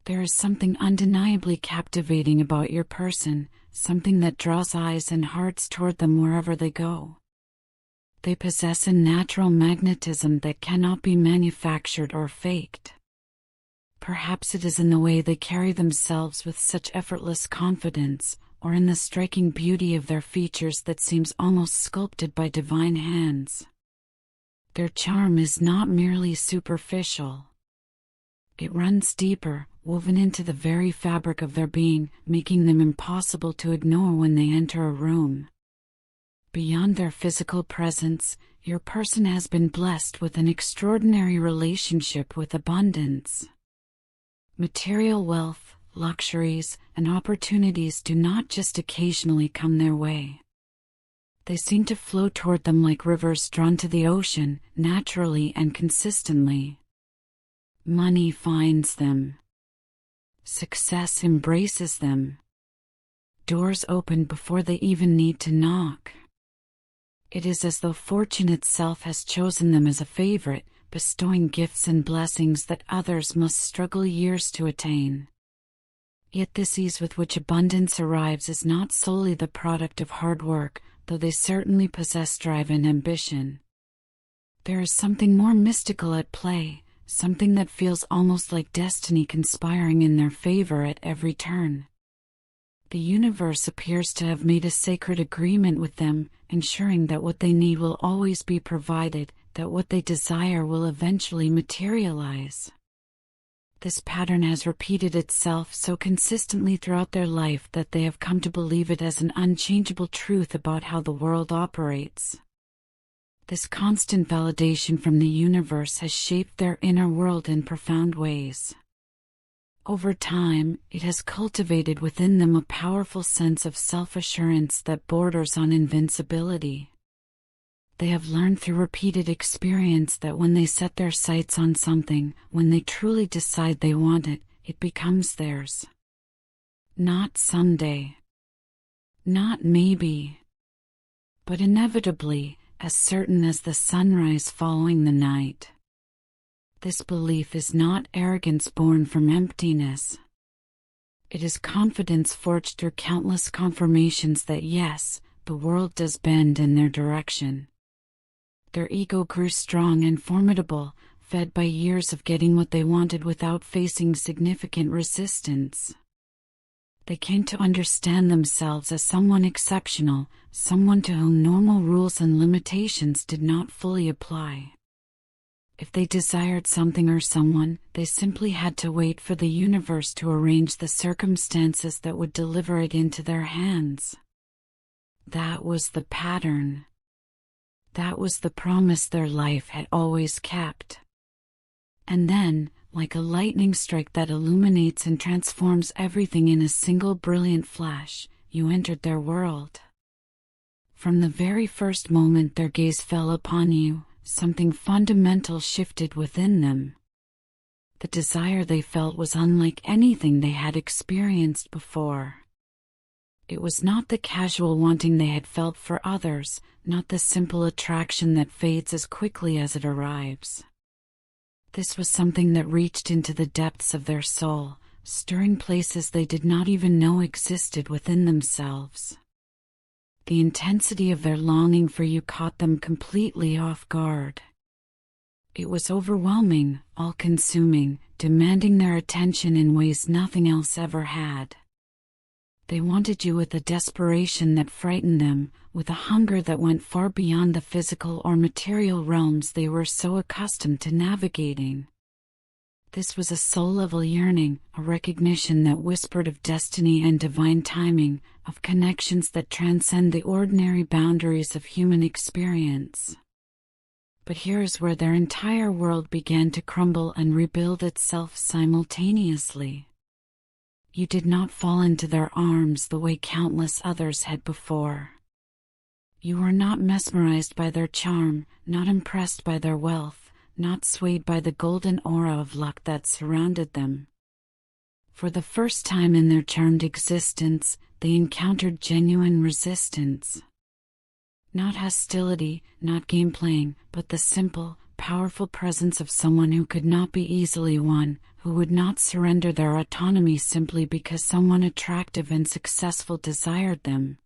There is something undeniably captivating about your person, something that draws eyes and hearts toward them wherever they go. They possess a natural magnetism that cannot be manufactured or faked. Perhaps it is in the way they carry themselves with such effortless confidence, or in the striking beauty of their features that seems almost sculpted by divine hands. Their charm is not merely superficial. It runs deeper, woven into the very fabric of their being, making them impossible to ignore when they enter a room. Beyond their physical presence, your person has been blessed with an extraordinary relationship with abundance. Material wealth, luxuries, and opportunities do not just occasionally come their way. They seem to flow toward them like rivers drawn to the ocean, naturally and consistently. Money finds them. Success embraces them. Doors open before they even need to knock. It is as though fortune itself has chosen them as a favorite, bestowing gifts and blessings that others must struggle years to attain. Yet this ease with which abundance arrives is not solely the product of hard work, though they certainly possess drive and ambition. There is something more mystical at play, something that feels almost like destiny conspiring in their favor at every turn. The universe appears to have made a sacred agreement with them, ensuring that what they need will always be provided, that what they desire will eventually materialize. This pattern has repeated itself so consistently throughout their life that they have come to believe it as an unchangeable truth about how the world operates. This constant validation from the universe has shaped their inner world in profound ways. Over time, it has cultivated within them a powerful sense of self-assurance that borders on invincibility. They have learned through repeated experience that when they set their sights on something, when they truly decide they want it, it becomes theirs. Not someday. Not maybe. But inevitably, as certain as the sunrise following the night. This belief is not arrogance born from emptiness. It is confidence forged through countless confirmations that yes, the world does bend in their direction. Their ego grew strong and formidable, fed by years of getting what they wanted without facing significant resistance. They came to understand themselves as someone exceptional, someone to whom normal rules and limitations did not fully apply. If they desired something or someone, they simply had to wait for the universe to arrange the circumstances that would deliver it into their hands. That was the pattern. That was the promise their life had always kept. And then, like a lightning strike that illuminates and transforms everything in a single brilliant flash, you entered their world. From the very first moment their gaze fell upon you, something fundamental shifted within them. The desire they felt was unlike anything they had experienced before. It was not the casual wanting they had felt for others, not the simple attraction that fades as quickly as it arrives. This was something that reached into the depths of their soul, stirring places they did not even know existed within themselves. The intensity of their longing for you caught them completely off guard. It was overwhelming, all-consuming, demanding their attention in ways nothing else ever had. They wanted you with a desperation that frightened them, with a hunger that went far beyond the physical or material realms they were so accustomed to navigating. This was a soul-level yearning, a recognition that whispered of destiny and divine timing, of connections that transcend the ordinary boundaries of human experience. But here is where their entire world began to crumble and rebuild itself simultaneously. You did not fall into their arms the way countless others had before. You were not mesmerized by their charm, not impressed by their wealth, not swayed by the golden aura of luck that surrounded them. For the first time in their charmed existence, they encountered genuine resistance. Not hostility, not game playing, but the simple, powerful presence of someone who could not be easily won, who would not surrender their autonomy simply because someone attractive and successful desired them.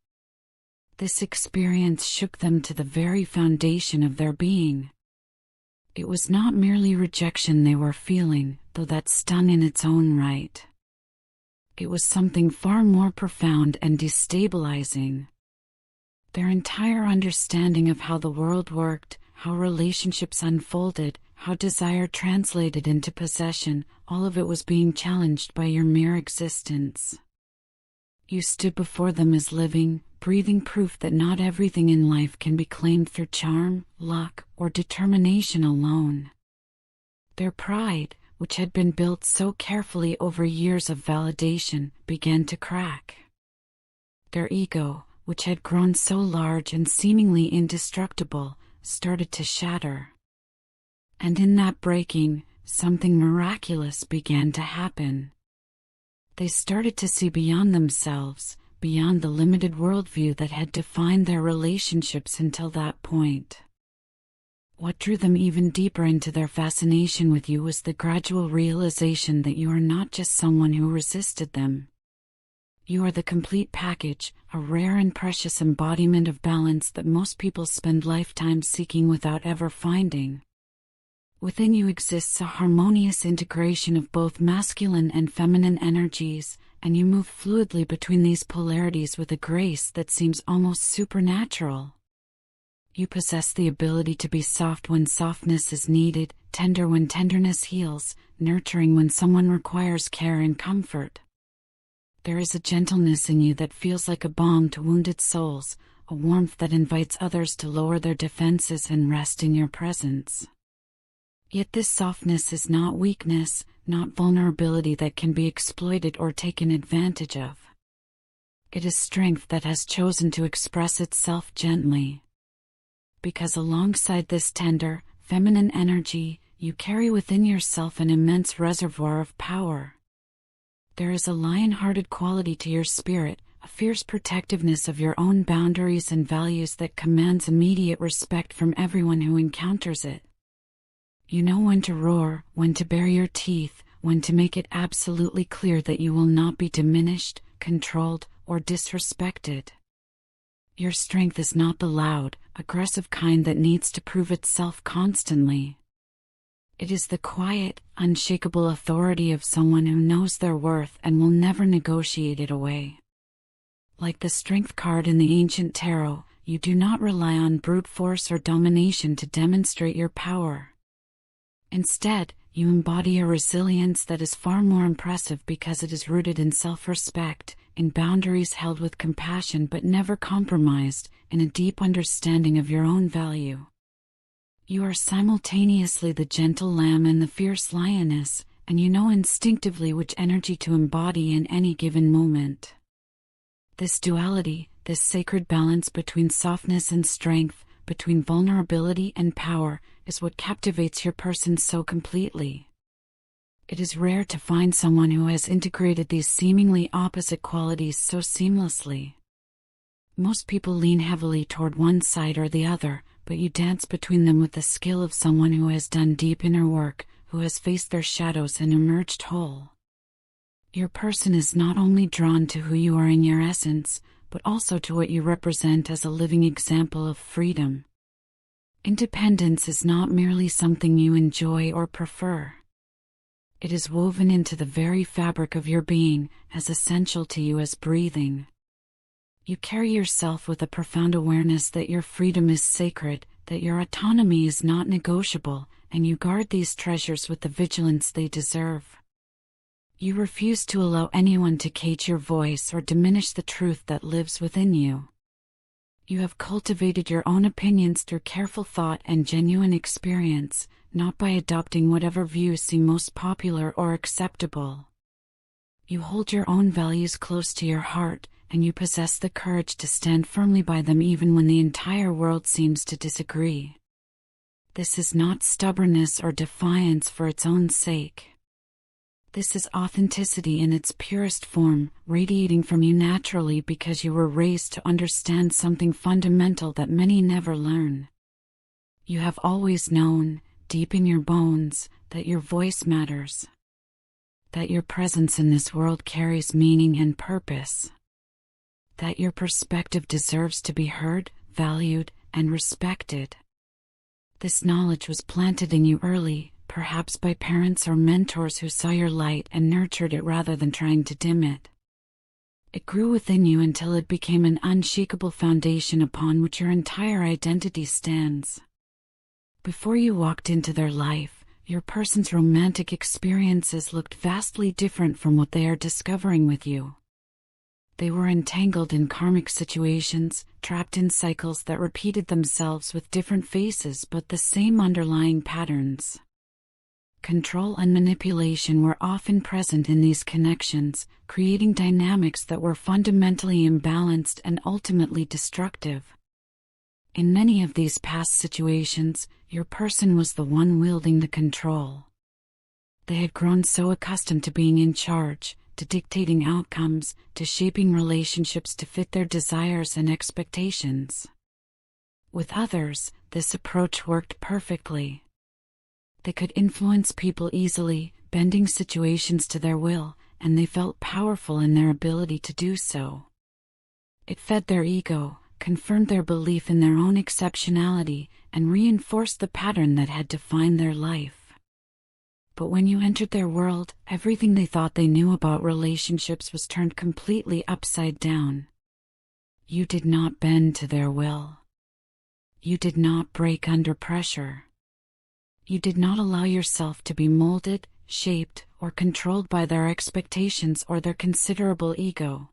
This experience shook them to the very foundation of their being. It was not merely rejection they were feeling, though that stung in its own right. It was something far more profound and destabilizing. Their entire understanding of how the world worked, how relationships unfolded, how desire translated into possession, all of it was being challenged by your mere existence. You stood before them as living, breathing proof that not everything in life can be claimed through charm, luck, or determination alone. Their pride, which had been built so carefully over years of validation, began to crack. Their ego, which had grown so large and seemingly indestructible, started to shatter. And in that breaking, something miraculous began to happen. They started to see beyond themselves, beyond the limited worldview that had defined their relationships until that point. What drew them even deeper into their fascination with you was the gradual realization that you are not just someone who resisted them. You are the complete package, a rare and precious embodiment of balance that most people spend lifetimes seeking without ever finding. Within you exists a harmonious integration of both masculine and feminine energies, and you move fluidly between these polarities with a grace that seems almost supernatural. You possess the ability to be soft when softness is needed, tender when tenderness heals, nurturing when someone requires care and comfort. There is a gentleness in you that feels like a balm to wounded souls, a warmth that invites others to lower their defenses and rest in your presence. Yet this softness is not weakness, not vulnerability that can be exploited or taken advantage of. It is strength that has chosen to express itself gently. Because alongside this tender, feminine energy, you carry within yourself an immense reservoir of power. There is a lion-hearted quality to your spirit, a fierce protectiveness of your own boundaries and values that commands immediate respect from everyone who encounters it. You know when to roar, when to bare your teeth, when to make it absolutely clear that you will not be diminished, controlled, or disrespected. Your strength is not the loud, aggressive kind that needs to prove itself constantly. It is the quiet, unshakable authority of someone who knows their worth and will never negotiate it away. Like the strength card in the ancient tarot, you do not rely on brute force or domination to demonstrate your power. Instead, you embody a resilience that is far more impressive because it is rooted in self-respect, in boundaries held with compassion but never compromised, in a deep understanding of your own value. You are simultaneously the gentle lamb and the fierce lioness, and you know instinctively which energy to embody in any given moment. This duality, this sacred balance between softness and strength, between vulnerability and power, is what captivates your person so completely. It is rare to find someone who has integrated these seemingly opposite qualities so seamlessly. Most people lean heavily toward one side or the other, but you dance between them with the skill of someone who has done deep inner work, who has faced their shadows and emerged whole. Your person is not only drawn to who you are in your essence, but also to what you represent as a living example of freedom. Independence is not merely something you enjoy or prefer. It is woven into the very fabric of your being, as essential to you as breathing. You carry yourself with a profound awareness that your freedom is sacred, that your autonomy is not negotiable, and you guard these treasures with the vigilance they deserve. You refuse to allow anyone to cage your voice or diminish the truth that lives within you. You have cultivated your own opinions through careful thought and genuine experience, not by adopting whatever views seem most popular or acceptable. You hold your own values close to your heart, and you possess the courage to stand firmly by them even when the entire world seems to disagree. This is not stubbornness or defiance for its own sake. This is authenticity in its purest form, radiating from you naturally because you were raised to understand something fundamental that many never learn. You have always known, deep in your bones, that your voice matters, that your presence in this world carries meaning and purpose, that your perspective deserves to be heard, valued, and respected. This knowledge was planted in you early, perhaps by parents or mentors who saw your light and nurtured it rather than trying to dim it. It grew within you until it became an unshakable foundation upon which your entire identity stands. Before you walked into their life, your person's romantic experiences looked vastly different from what they are discovering with you. They were entangled in karmic situations, trapped in cycles that repeated themselves with different faces but the same underlying patterns. Control and manipulation were often present in these connections, creating dynamics that were fundamentally imbalanced and ultimately destructive. In many of these past situations, your person was the one wielding the control. They had grown so accustomed to being in charge, to dictating outcomes, to shaping relationships to fit their desires and expectations. With others, this approach worked perfectly. They could influence people easily, bending situations to their will, and they felt powerful in their ability to do so. It fed their ego, confirmed their belief in their own exceptionality, and reinforced the pattern that had defined their life. But when you entered their world, everything they thought they knew about relationships was turned completely upside down. You did not bend to their will. You did not break under pressure. You did not allow yourself to be molded, shaped, or controlled by their expectations or their considerable ego.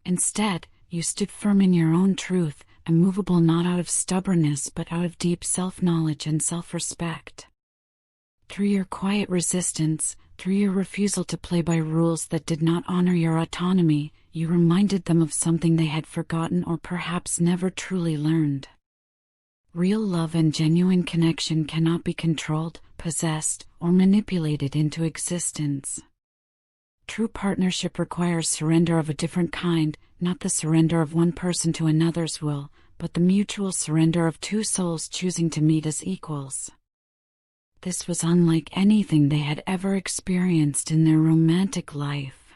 Instead, you stood firm in your own truth, immovable not out of stubbornness but out of deep self-knowledge and self-respect. Through your quiet resistance, through your refusal to play by rules that did not honor your autonomy, you reminded them of something they had forgotten or perhaps never truly learned. Real love and genuine connection cannot be controlled, possessed, or manipulated into existence. True partnership requires surrender of a different kind, not the surrender of one person to another's will, but the mutual surrender of two souls choosing to meet as equals. This was unlike anything they had ever experienced in their romantic life.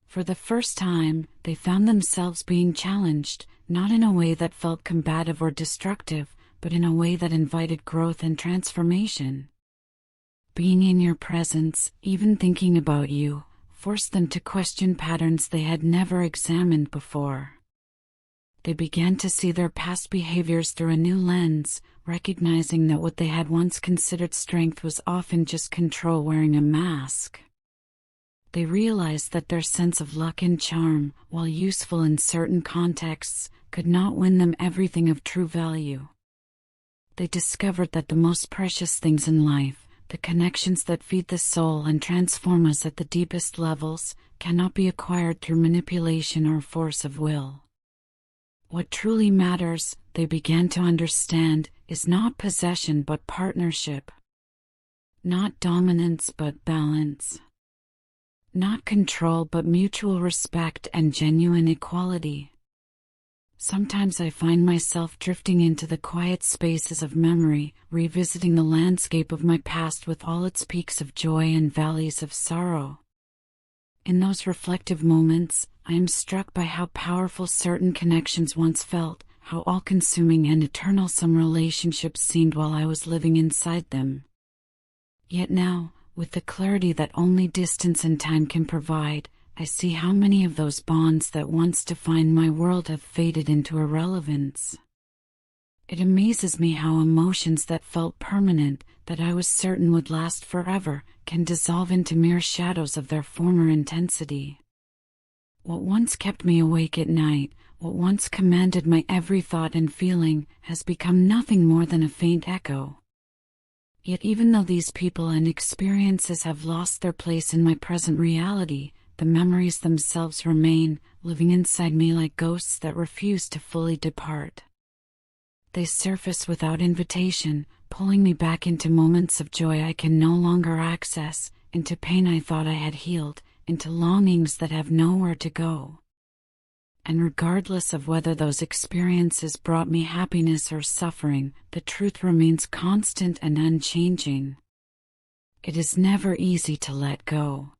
For the first time, they found themselves being challenged, not in a way that felt combative or destructive, but in a way that invited growth and transformation. Being in your presence, even thinking about you, forced them to question patterns they had never examined before. They began to see their past behaviors through a new lens, recognizing that what they had once considered strength was often just control wearing a mask. They realized that their sense of luck and charm, while useful in certain contexts, could not win them everything of true value. They discovered that the most precious things in life, the connections that feed the soul and transform us at the deepest levels, cannot be acquired through manipulation or force of will. What truly matters, they began to understand, is not possession but partnership. Not dominance but balance. Not control but mutual respect and genuine equality. Sometimes I find myself drifting into the quiet spaces of memory, revisiting the landscape of my past with all its peaks of joy and valleys of sorrow. In those reflective moments, I am struck by how powerful certain connections once felt, how all-consuming and eternal some relationships seemed while I was living inside them. Yet now, with the clarity that only distance and time can provide, I see how many of those bonds that once defined my world have faded into irrelevance. It amazes me how emotions that felt permanent, that I was certain would last forever, can dissolve into mere shadows of their former intensity. What once kept me awake at night, what once commanded my every thought and feeling, has become nothing more than a faint echo. Yet even though these people and experiences have lost their place in my present reality, the memories themselves remain, living inside me like ghosts that refuse to fully depart. They surface without invitation, pulling me back into moments of joy I can no longer access, into pain I thought I had healed, into longings that have nowhere to go. And regardless of whether those experiences brought me happiness or suffering, the truth remains constant and unchanging. It is never easy to let go.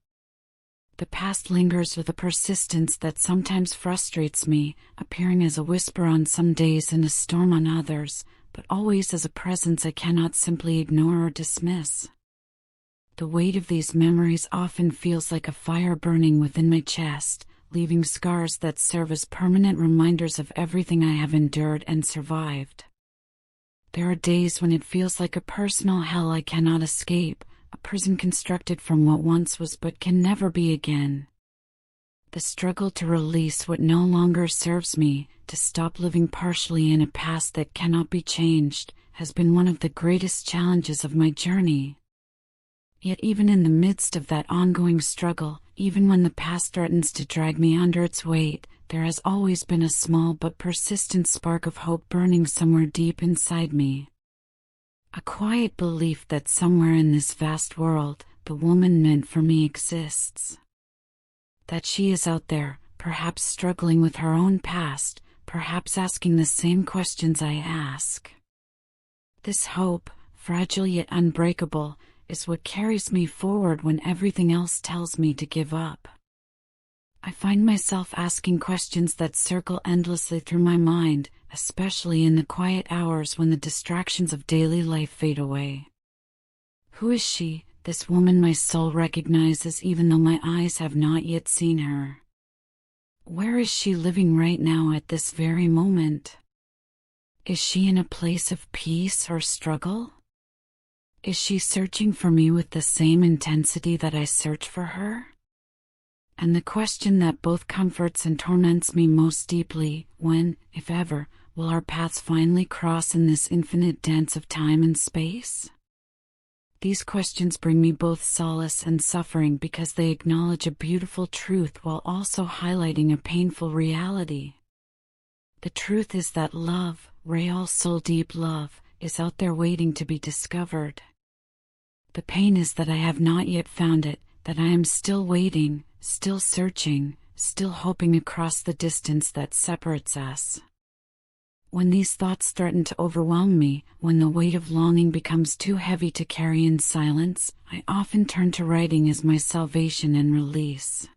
The past lingers with a persistence that sometimes frustrates me, appearing as a whisper on some days and a storm on others, but always as a presence I cannot simply ignore or dismiss. The weight of these memories often feels like a fire burning within my chest, leaving scars that serve as permanent reminders of everything I have endured and survived. There are days when it feels like a personal hell I cannot escape, a prison constructed from what once was but can never be again. The struggle to release what no longer serves me, to stop living partially in a past that cannot be changed, has been one of the greatest challenges of my journey. Yet even in the midst of that ongoing struggle, even when the past threatens to drag me under its weight, there has always been a small but persistent spark of hope burning somewhere deep inside me. A quiet belief that somewhere in this vast world, the woman meant for me exists. That she is out there, perhaps struggling with her own past, perhaps asking the same questions I ask. This hope, fragile yet unbreakable, is what carries me forward when everything else tells me to give up. I find myself asking questions that circle endlessly through my mind, especially in the quiet hours when the distractions of daily life fade away. Who is she, this woman my soul recognizes even though my eyes have not yet seen her? Where is she living right now at this very moment? Is she in a place of peace or struggle? Is she searching for me with the same intensity that I search for her? And the question that both comforts and torments me most deeply, when, if ever, will our paths finally cross in this infinite dance of time and space? These questions bring me both solace and suffering because they acknowledge a beautiful truth while also highlighting a painful reality. The truth is that love, real soul-deep love, is out there waiting to be discovered. The pain is that I have not yet found it, that I am still waiting, still searching, still hoping across the distance that separates us. When these thoughts threaten to overwhelm me, when the weight of longing becomes too heavy to carry in silence, I often turn to writing as my salvation and release.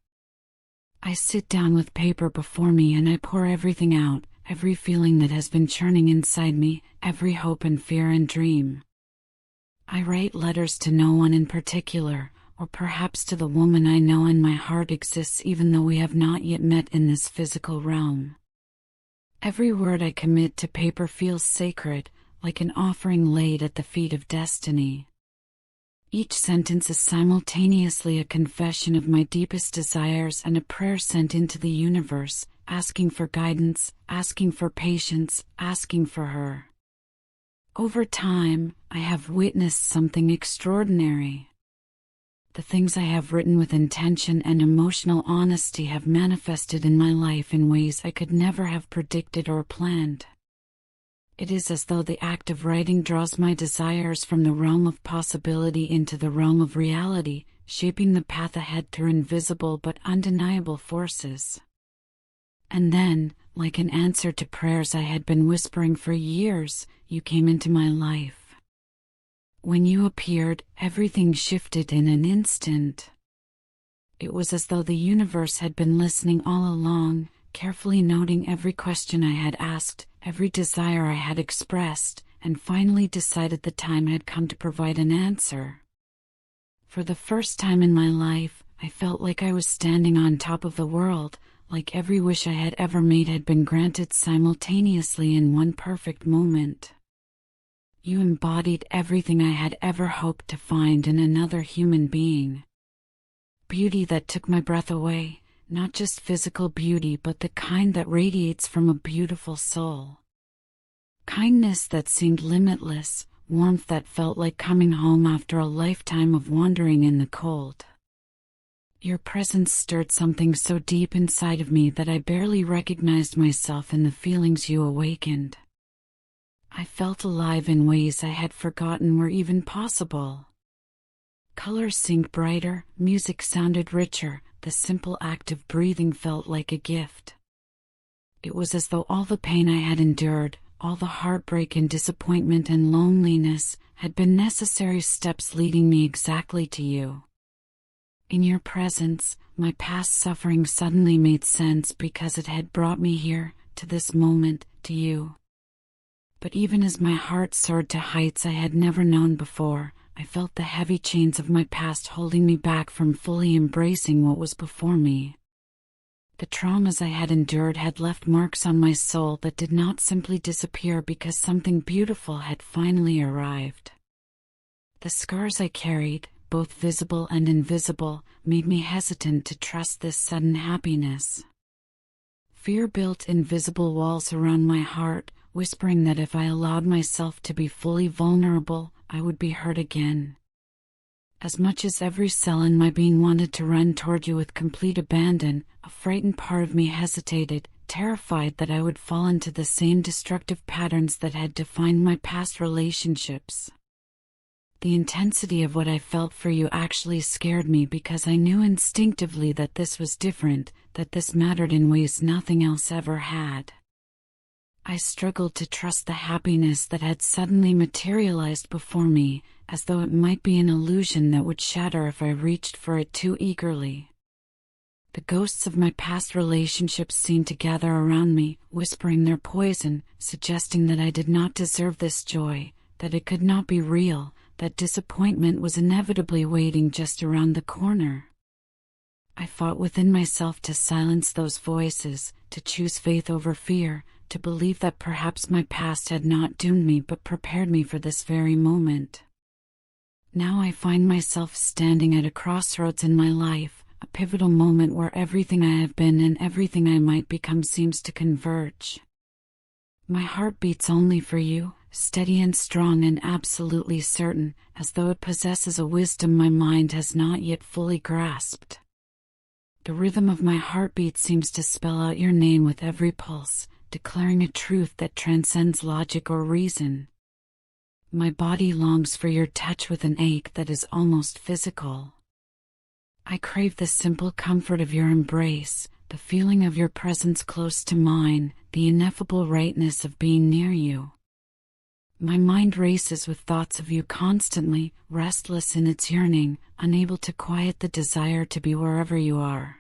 I sit down with paper before me and I pour everything out, every feeling that has been churning inside me, every hope and fear and dream. I write letters to no one in particular, or perhaps to the woman I know in my heart exists even though we have not yet met in this physical realm. Every word I commit to paper feels sacred, like an offering laid at the feet of destiny. Each sentence is simultaneously a confession of my deepest desires and a prayer sent into the universe, asking for guidance, asking for patience, asking for her. Over time, I have witnessed something extraordinary. The things I have written with intention and emotional honesty have manifested in my life in ways I could never have predicted or planned. It is as though the act of writing draws my desires from the realm of possibility into the realm of reality, shaping the path ahead through invisible but undeniable forces. And then, like an answer to prayers I had been whispering for years, you came into my life. When you appeared, everything shifted in an instant. It was as though the universe had been listening all along, carefully noting every question I had asked, every desire I had expressed, and finally decided the time had come to provide an answer. For the first time in my life, I felt like I was standing on top of the world, like every wish I had ever made had been granted simultaneously in one perfect moment. You embodied everything I had ever hoped to find in another human being. Beauty that took my breath away, not just physical beauty but the kind that radiates from a beautiful soul. Kindness that seemed limitless, warmth that felt like coming home after a lifetime of wandering in the cold. Your presence stirred something so deep inside of me that I barely recognized myself in the feelings you awakened. I felt alive in ways I had forgotten were even possible. Colors seemed brighter, music sounded richer, the simple act of breathing felt like a gift. It was as though all the pain I had endured, all the heartbreak and disappointment and loneliness, had been necessary steps leading me exactly to you. In your presence, my past suffering suddenly made sense because it had brought me here, to this moment, to you. But even as my heart soared to heights I had never known before, I felt the heavy chains of my past holding me back from fully embracing what was before me. The traumas I had endured had left marks on my soul that did not simply disappear because something beautiful had finally arrived. The scars I carried, both visible and invisible, made me hesitant to trust this sudden happiness. Fear built invisible walls around my heart, whispering that if I allowed myself to be fully vulnerable, I would be hurt again. As much as every cell in my being wanted to run toward you with complete abandon, a frightened part of me hesitated, terrified that I would fall into the same destructive patterns that had defined my past relationships. The intensity of what I felt for you actually scared me because I knew instinctively that this was different, that this mattered in ways nothing else ever had. I struggled to trust the happiness that had suddenly materialized before me, as though it might be an illusion that would shatter if I reached for it too eagerly. The ghosts of my past relationships seemed to gather around me, whispering their poison, suggesting that I did not deserve this joy, that it could not be real, that disappointment was inevitably waiting just around the corner. I fought within myself to silence those voices, to choose faith over fear, to believe that perhaps my past had not doomed me but prepared me for this very moment. Now I find myself standing at a crossroads in my life, a pivotal moment where everything I have been and everything I might become seems to converge. My heart beats only for you, steady and strong and absolutely certain, as though it possesses a wisdom my mind has not yet fully grasped. The rhythm of my heartbeat seems to spell out your name with every pulse, declaring a truth that transcends logic or reason. My body longs for your touch with an ache that is almost physical. I crave the simple comfort of your embrace, the feeling of your presence close to mine, the ineffable rightness of being near you. My mind races with thoughts of you constantly, restless in its yearning, unable to quiet the desire to be wherever you are.